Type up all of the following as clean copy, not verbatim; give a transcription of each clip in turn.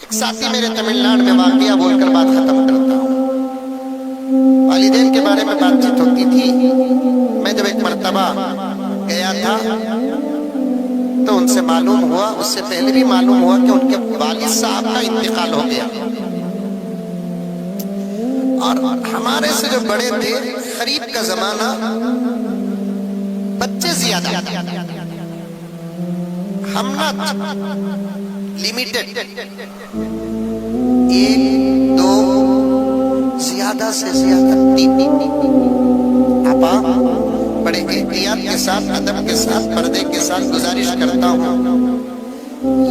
ایک ساتھی میرے تمل ناڈو میں واقعہ بول کر بات ختم کرتا ہوں۔ والدین کے بارے میں بات چیت ہوتی تھی۔ میں جب ایک مرتبہ گیا تھا تو ان سے معلوم ہوا، اس سے پہلے بھی معلوم ہوا کہ ان کے والد صاحب کا انتقال ہو گیا، اور ہمارے سے جو بڑے تھے، قریب کا زمانہ، بچے زیادہ، ہم نہ لمیٹڈ، ایک دو، زیادہ سے زیادہ تین۔ آپا بڑے احتیاط کے ساتھ، ادب کے ساتھ، پردے کے ساتھ گزارش کرتا ہوں،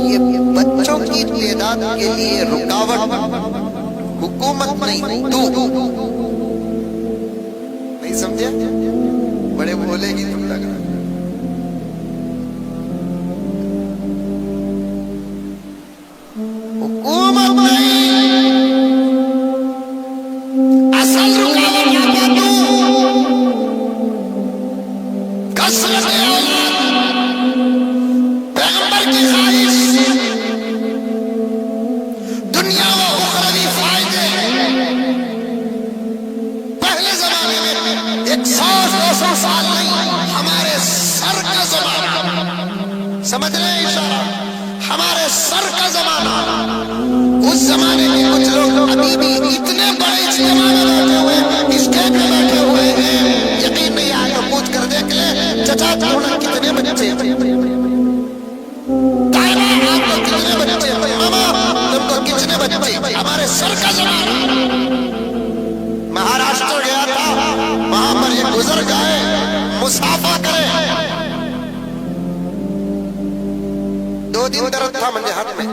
یہ بچوں کی تعداد کے لیے رکاوٹ حکومت نہیں، نہیں سمجھے؟ بڑے بولے گی تم لگ رہا حکومت نہیں، اصل رکاوٹ کثرت اولاد، پیغمبر کی خواہش، دنیا و اخروی فائدے۔ پہلے زمانے میں 100-200 سال نہیں، ہمارے سر کا زمانہ، سمجھ رہے ہیں اشارہ؟ ہمارے سر کا زمانہ۔ اس زمانے کے کچھ لوگ ابھی بھی اتنے بڑے اجتماع میں بیٹھے ہوئے، اسٹیج میں بیٹھے ہوئے ہیں، یقین نہیں آئے تو پوچھ کر دیکھ لیں، چچا تمہیں کتنے بچے، تائبہ آپ کو کتنے بچے، ماما تم کو کتنے بچے؟ ہمارے سر کا زمانہ۔ مہاراشٹر گیا تھا، وہاں پر ایک بزرگ آئے، مسافہ کرے، 2 دن درد تھا مجھے ہاتھ میں،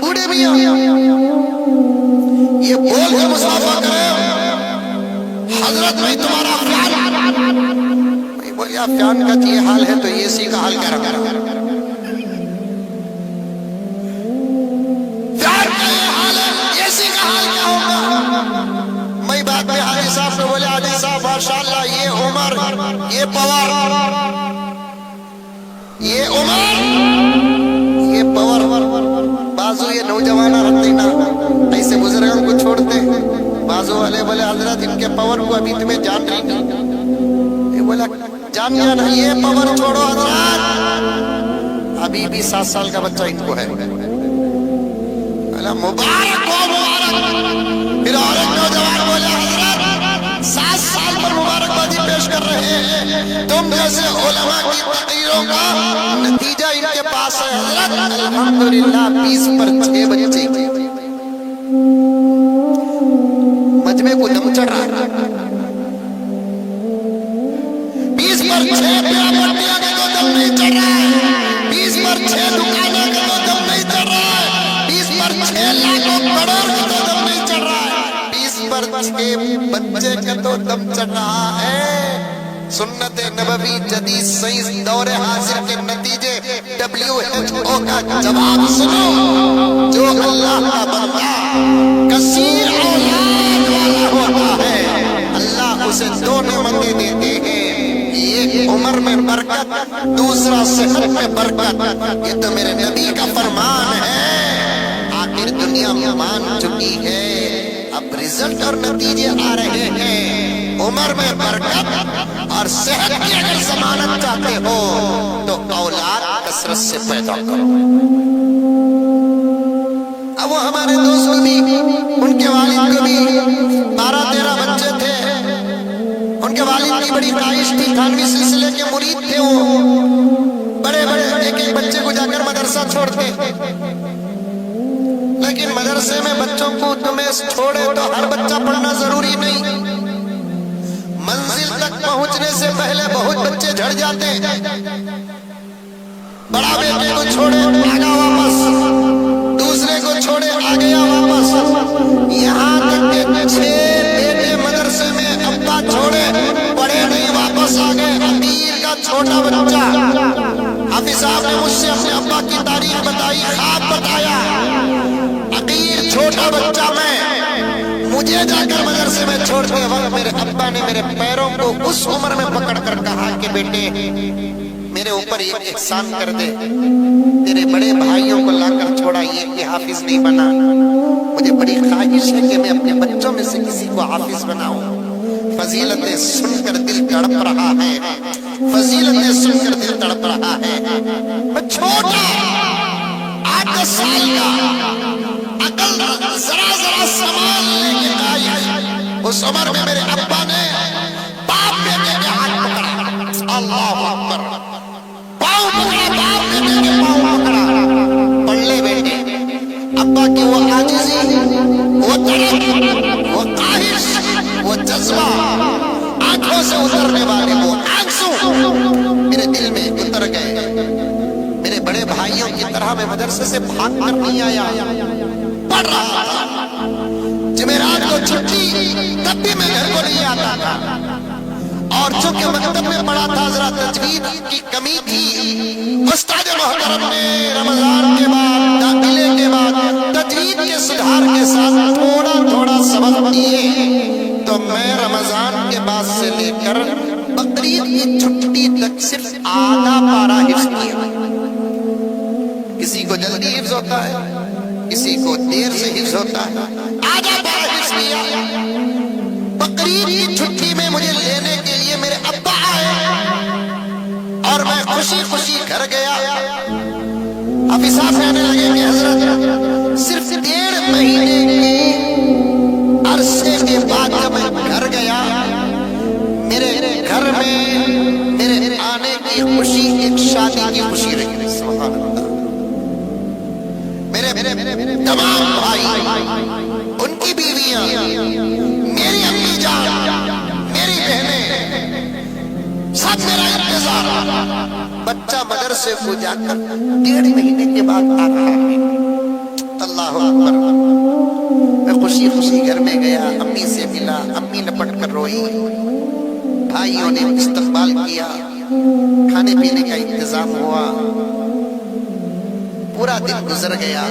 بوڑھے میاں یہ بول کے مسافہ کرے، حضرت میں تمہارا افیان، میں بولیا افیان کا یہ حال ہے تو یہ سی کا حال کیا رہا، پیار کا یہ حال ہے، یہ سی کا حال کیا ہوگا؟ میں بات میں حاجی صاحب کو بولے، حاجی صاحب ماشاءاللہ یہ عمر، یہ پاور، یہ عمر، یہ پاور، بازو یہ نوجوانہ رہتے نا، ایسے بزرگوں کو چھوڑتے، بازو والے بولے حضرت ان کے پاور کو ابھی تمہیں جان رہی نہیں، یہ بولا جان جانا، یہ پاور چھوڑو حضرت، ابھی بھی 7 سال کا بچہ ان کو ہے، مبارک ہو مبارک۔ پھر اور ایک نوجوان بولے حضرت 7 سال پر مبارکبادی پیش کر رہے ہیں، تم جیسے علماء کی تقریروں کا نتیجہ ان کے پاس ہے حضرت، الحمدللہ 20 پر 6 بچے، مجمع کو دم چڑھ رہا ہے، 20 پر 6 پیڑا پٹیاں کا تو دم نہیں چڑھ رہا ہے، 20 پر 6 دکانوں کا تو دم نہیں چڑھ رہا ہے، 20 پر 6 لاکھوں کروڑ کا تو دم نہیں چڑھ رہا ہے، 20 پر 6 بچے کا تو دم چڑھ رہا ہے۔ سنت نبوی، جدید سائنس، دور حاضر کے نتیجے، WHO کا جواب سنو، جو اللہ کا بندہ کثیر اولاد والا ہوتا ہے اللہ اسے 2 نعمتیں دیتے ہیں، ایک عمر میں برکت، دوسرا صحت میں برکت۔ یہ تو میرے نبی کا فرمان ہے، آخر دنیا مان چکی ہے، اب رزلٹ اور نتیجے آ رہے ہیں، عمر میں برکت اور صحت کی اگر ضمانت چاہتے ہو تو اولاد کثرت سے پیدا کرو۔ اب وہ ہمارے دوست کو بھی، ان کے والد کو بھی 12-13 بچے تھے، ان کے والد کی بڑی خواہش تھی، تھانوی سلسلے کے مرید تھے، وہ بڑے بڑے ایک ایک بچے کو جا کر مدرسہ چھوڑتے، لیکن مدرسے میں بچوں کو تمہیں چھوڑے تو ہر بچہ پڑھنا ضروری نہیں، منزل تک پہنچنے سے پہلے بہت بچے جھڑ جاتے، بڑا بیٹے کو چھوڑے آگا واپس، دوسرے کو چھوڑے آ گیا واپس، یہاں تک کہ 6 بیٹے مدرسے میں ابا چھوڑے پڑھے نہیں واپس آ گئے۔ امیر کا چھوٹا بچہ، حافظ صاحب نے مجھ سے اپنے ابا کی تاریخ بتائی، خواب بتایا، عقیر چھوٹا بچہ میں، مجھے جا کر مدرسے میں چھوڑتے وقت میرے ابا نے میرے پیروں کو اس عمر میں پکڑ کر کہا کہ بیٹے میرے اوپر ایک احسان کر دے، تیرے हाफिज नहीं बना, मुझे बड़ी ख्वाहिश है कि मैं अपने बच्चों में से किसी को हाफिज बनाऊं। फजीलतें सुनकर दिल तड़प रहा है, फजीलतें सुनकर दिल तड़प रहा है। मैं छोटा 8-10 साल का, अकल जरा जरा सामान लेके आई। उस उम्र में मेरे अब्बा ने बाप बेटे के हाथ पकड़ा, अल्लाह अकबर, पाँव पकड़ा, बाप बेटे के पाँव पकड़ा, पढ़ ले बेटे। अब्बा की वो आजिज़ी, वो तड़प, वो ख्वाहिश, वो जज्बा, आंखों से उतरने वाले वो आंसू मेरे दिल में उतर गए। मेरे बड़े भाइयों की तरह मैं मदरसे से भाग कर नहीं आया, पढ़ रहा था। जुमेरात को छुट्टी, तब भी मैं घर को नहीं आता था। और चूंकि मकतब में पढ़ा था, जरा तजवीद की कमी थी, उस्ताद मोहतरम ने रमजान के बाद, दाखिले के बाद तजवीद के सुधार के साथ थोड़ा थोड़ा सबक दिए। तो मैं रमजान के बाद से लेकर बकरीद की छुट्टी तक सिर्फ आधा पारा हिफ्ज़ किया। किसी को जल्दी हिफ्ज़ होता है, किसी को देर से हिफ्ज़ होता है, आधा पारा हिफ्ज़ किया। बकरीद की छुट्टी में मुझे लेने के लिए मेरे अब्बा आए और मैं खुशी खुशी घर गया। हाफिज साहब कहने लगे कि हजरत सिर्फ 1.5 महीने के अरसे के बाद जब मैं घर गया, मेरे घर में मेरे आने की खुशी एक शादी की खुशी रही। सुभान अल्लाह। मेरे तमाम भाई, उनकी बीवियां, मेरी अम्मी जान, मेरी बहनें, सब मेरा इंतजार। बच्चा मदरसे को जाकर 1.5 महीने के बाद आ रहा है। अल्लाह अकबर। मैं खुशी खुशी घर में गया, अम्मी से मिला, अम्मी लपट कर रोई। भाइयों ने इस्तकबाल किया, खाने पीने का इंतजाम हुआ। पूरा दिन गुजर गया।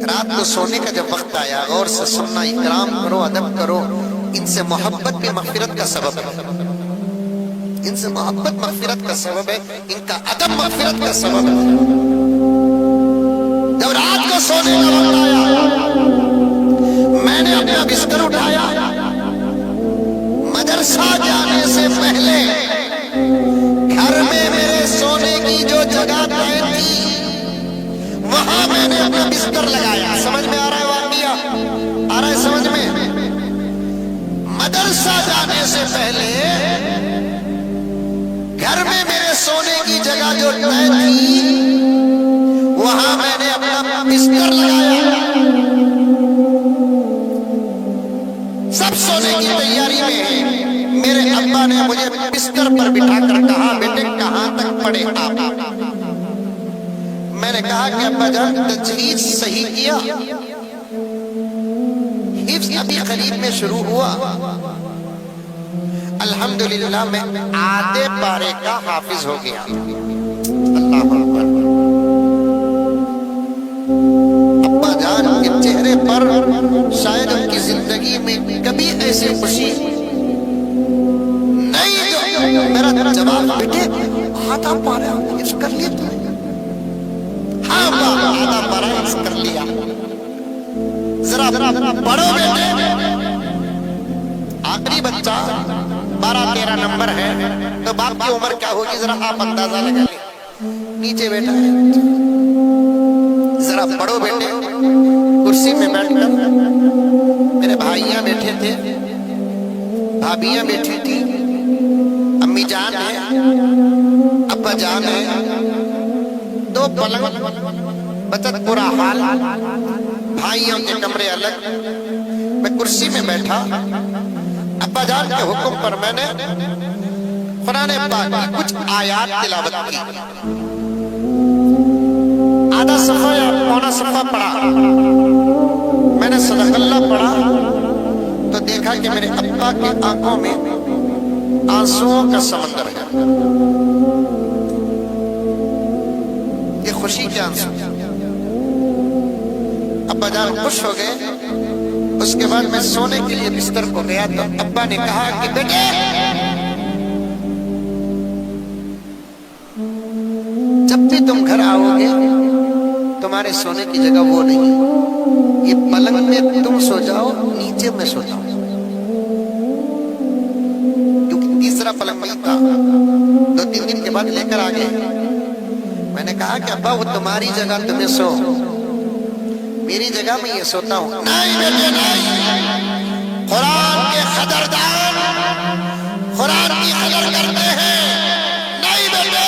रात को सोने का जब वक्त आया, गौर से सुनना, इकराम करो, अदब करो। इनसे मोहब्बत भी मग़फ़िरत का सबब है, इनसे मोहब्बत मग़फ़िरत का सबब है, इनका अदब मग़फ़िरत का सबब है। जब रात को सोने का वक्त आया, मैंने अपना बिस्तर उठाया। मदरसा जाने से पहले घर में मेरे सोने की जो जगह तय थी, वहां मैंने अपना बिस्तर लगाया। समझ में आ रहा है वाक़िया? आ रहा है समझ में? मदरसा जाने से पहले घर में मेरे सोने की जगह जो तय थी, वहां मैंने अपना बिस्तर लगाया। सब सोने की तैयारी में है। मेरे अब्बा ने मुझे बिस्तर पर बिठाकर कहा, बेटे कहां तक पढ़े आप? मैंने कहा कि अब्बा जान, तजवीज़ सही किया, हिफ्ज़ अभी करीब में शुरू हुआ। अल्हम्दुलिल्लाह मैं आधे पारे का हाफिज हो गया। अल्लाह अकबर। अब्बा जान के चेहरे पर शायद उनकी जिंदगी में कभी ऐसी खुशी नहीं जो मेरा जवाब, बेटे आधा पारा हिफ्ज़ कर लिया तुमने? हाँ, आधा पारा हिफ्ज़ कर लिया। जरा पढ़ो बेटे। आखिरी बच्चा 12-13 नंबर है, तो बाप की उम्र क्या होगी जरा आप अंदाजा लगा लें। नीचे बैठा है, जरा पढ़ो बेटे। कुर्सी में बैठकर मेरे भाइयां बैठे थे, भाभियां बैठी थी, अम्मी जान है, अब्बा जान है, 2 पलंग, बचत पूरा हाल, भाइयों के कमरे अलग। मैं कुर्सी में बैठा। अब्बा जान के हुक्म पर मैंने कुरान पाक की कुछ आयात तिलावत की। आधा सफ़ा या पौना सफ़ा पढ़ा। मैंने सदक़ल्लाह पढ़ा तो देखा कि मेरे अब्बा की आंखों में आंसुओं का समंदर है। ये खुशी के आंसू। अब्बा जान खुश हो गए। उसके बाद मैं सोने के लिए बिस्तर को गया तो अब्बा ने कहा कि बेटे जब भी तुम घर आओगे तो तुम्हारे सोने की जगह वो नहीं, ये पलंग में तुम सो जाओ, नीचे मैं सो जाऊं, क्योंकि तीसरा पलंग नहीं था। 2-3 दिन के बाद लेकर आ गए। मैंने कहा कि अब्बा वो तुम्हारी जगह तुम्हें सो, मेरी जगह मैं ये सोता हूं। नहीं बेटे नहीं, कुरान के कदरदान कुरान की कदर करते हैं। नहीं बेटे,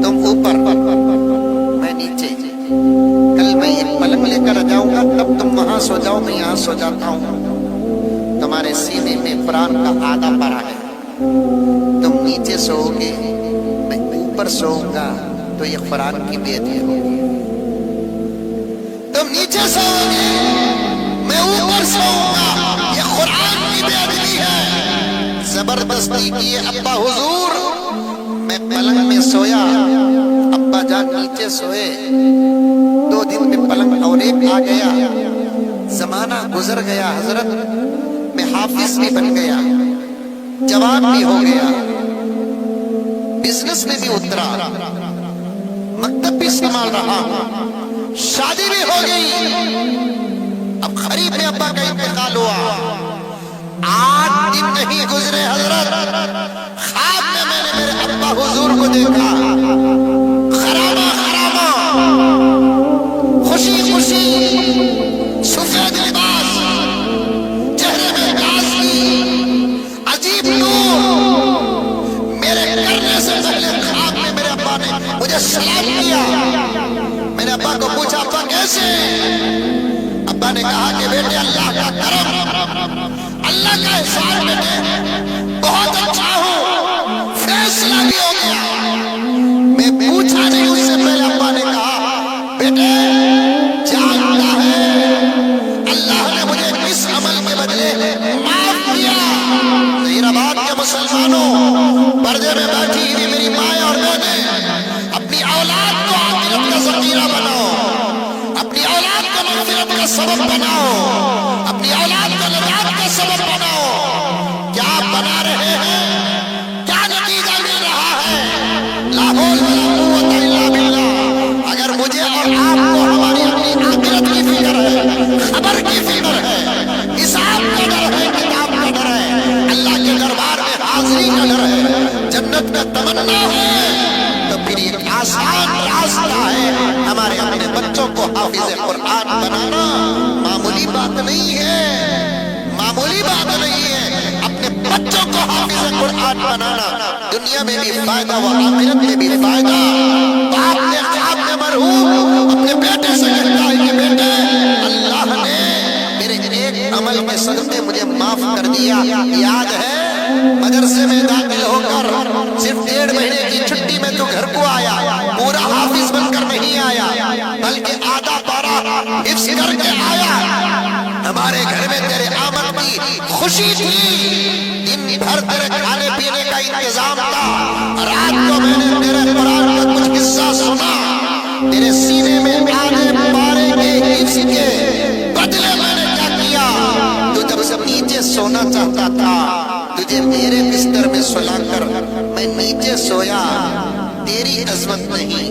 तुम ऊपर मैं नीचे, कल मैं एक पलंग लेकर आ जाऊंगा, तब तुम वहां सो जाओ, मैं यहां सो जाता हूं। तुम्हारे सीने में कुरान का आधा पड़ा है, तुम नीचे सोओगे, मैं ऊपर सोऊंगा, तो ये कुरान की बेइज्जती होगी। तुम नीचे सोओगे, मैं ऊपर सोऊंगा, ये कुरान की बेइज्जती है। जबरदस्ती की अब्बा हुजूर, मैं पलंग में सोया, अब्बा जान नीचे सोए। 2 दिन में पलंग और एक आ गया, जमाना गुजर गया हजरत, मैं हाफिज भी बन गया, जवान भी हो गया, बिजनेस में भी उतरा, मकतब भी संभाल रहा हूं, शादी भी हो गई। अब खरीफ में अब्बा का इंतकाल हुआ। 8 दिन नहीं गुजरे हजरत, ख्वाब में मैंने मेरे अब्बा हुजूर को देखा, खरामा खरामा, खुशी खुशी, सफेद लिबास, चेहरे में ताजगी, अजीब नूर। मेरे करने से पहले ख्वाब में मेरे अब्बा ने मुझे सलाम किया। मैंने अब्बा को पूछा, अब्बा कैसे? अब्बा ने कहा कि बेटे अल्लाह का करम, अल्लाह का एहसान, बेटे बहुत अच्छा हूं, फैसला भी हो गया। मैं पूछा नहीं उससे पहले अब्बा ने कहा, बेटे जानता है अल्लाह ने मुझे किस अमल के बदले माफ किया। हैदराबाद के मुसलमानों, पर्दे में बैठी हुई मेरी माँ और बहने, अपनी औलाद को आखिरत का ज़ख़ीरा बनाओ, अपनी औलाद को मग़फ़िरत का सबब बनाओ, अपनी औलाद को नजात का सबब बनाओ। क्या बना रहे हैं, क्या नतीजा मिल रहा है? ला हौल वला कुव्वता इल्ला बिल्लाह। अगर मुझे और आपको हमारी अपनी आखिरत की फिक्र है, खबर की फिक्र है, हिसाब का डर है, किताब का डर है, अल्लाह के दरबार में हाजिरी का डर है, जन्नत में तमन्ना है, तो फिर एक आसान रास्ता है हमारे अपने बच्चों को हाफिज़ कुरान बनाना। मामूली बात नहीं है, मामूली बात नहीं है। अपने बच्चों को हाफिज़ कुरान बनाना, दुनिया में भी फायदा व आखिरत में भी फायदा। बाप ने ख्वाब में मरहूम अपने बेटे से कहता है कि बेटे अल्लाह ने मेरे एक अमल के सदक़े मुझे माफ कर दिया। याद है मदरसे में दाखिल होकर सिर्फ 1.5 महीने की छुट्टी में तू घर को आया, पूरा हाफिज बनकर नहीं आया, बल्कि आधा पारा हिफ्ज़ करके आया। हमारे घर में तेरे आमद की खुशी थी, दिन भर तेरे खाने पीने का इंतजाम था, रात को मैंने तेरे कुरान का कुछ हिस्सा सुना, तेरे सीने में आधे पारे के हिफ्ज़ के बदले मैंने क्या किया? तू जब सब नीचे सोना चाहता था, तुझे मेरे बिस्तर में सुलाकर मैं नीचे सोया। तेरी अजमत नहीं,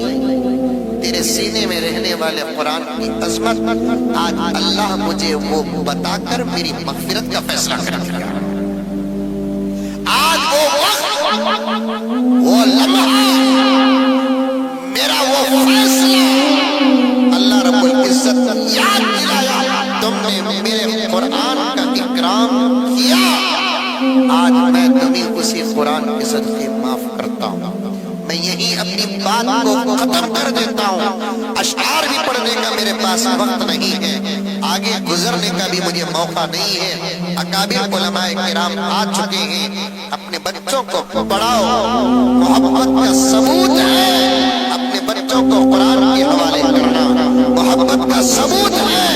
तेरे सीने में रहने वाले कुरान की अजमत आज अल्लाह मुझे वो बताकर मेरी मग़फ़िरत का फैसला कर दिया। आज वो वक्त, वो लम्हा, मेरा वो फैसला अल्लाह रब्बुल इज़्ज़त याद दिलाया। तुमने मेरे कुरान का इकराम किया, आज मैं तुम्हें उसी कुरान के सदक़े माफ करता हूँ। मैं यही अपनी बात को खत्म कर देता हूँ। अशआर भी पढ़ने का मेरे पास वक्त नहीं है, आगे गुजरने का भी मुझे मौका नहीं है। अकाबिर उलमाए किराम आ चुके हैं, अपने बच्चों को पढ़ाओ। मोहब्बत का सबूत है अपने बच्चों को कुरान के हवाले करना, मोहब्बत का सबूत है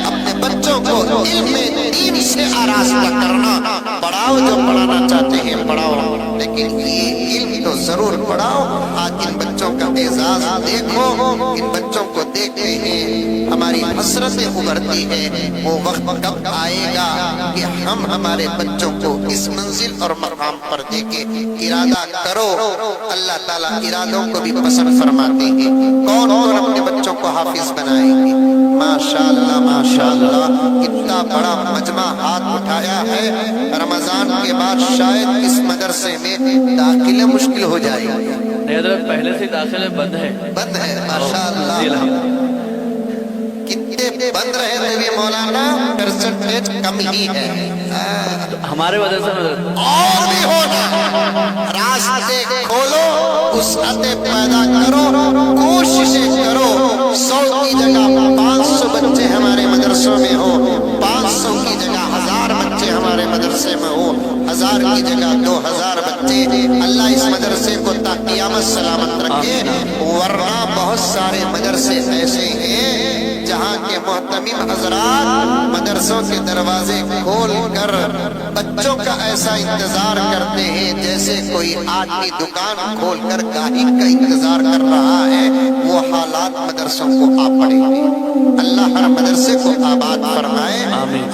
अपने बच्चों को इल्म दीन से आरास्ता करना। पढ़ाओ, जो पढ़ाना चाहते हैं पढ़ाओ, लेकिन ये इल्म तो जरूर पढ़ाओ। आज इन बच्चों का एजाज देखो, इन बच्चों को देखते हैं हमारी हसरतें उभरती है। वो वक्त कब आएगा कि हम हमारे बच्चों को इस मंजिल और मकाम पर देखें। इरादा करो, अल्लाह ताला इरादों को भी पसंद फरमाते हैं। कौन अपने बच्चों حافظ بنائیں گے۔ ماشاءاللہ ماشاءاللہ، اتنا بڑا مجمع ہاتھ اٹھایا ہے، رمضان کے بعد شاید اس مدرسے میں داخلہ مشکل ہو جائے گی۔ نہیں حضرت پہلے سے داخلے بند ہے، بند ہے ماشاءاللہ، کتنے بند رہے تو بھی مولانا پرسنٹیج کم ہی ہے۔ ہمارے مدرسے میں اور بھی ہونا، راستے کھولو، وسعتیں پیدا کرو، کوششیں کرو۔ 100 کی جگہ 500 بچے ہمارے مدرسوں میں ہو، 500 کی جگہ 1000 بچے ہمارے مدرسے میں ہو، 1000 کی جگہ 2000 بچے۔ اللہ اس مدرسے کو تا قیامت سلامت رکھے، ورنہ بہت سارے مدرسے ایسے ہیں جہاں کے محتمم حضرات مدرسوں کے دروازے کھول کر بچوں کا ایسا انتظار کرتے ہیں جیسے کوئی آدمی دکان کھول کر گاہک کا انتظار کر رہا ہے۔ وہ حالات مدرسوں کو آ پڑے گے۔ اللہ ہر مدرسے کو آباد فرمائے،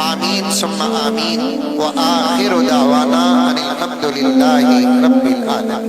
آمین ثم آمین۔ وآخر دعوانا ان الحمد للہ رب العالمین۔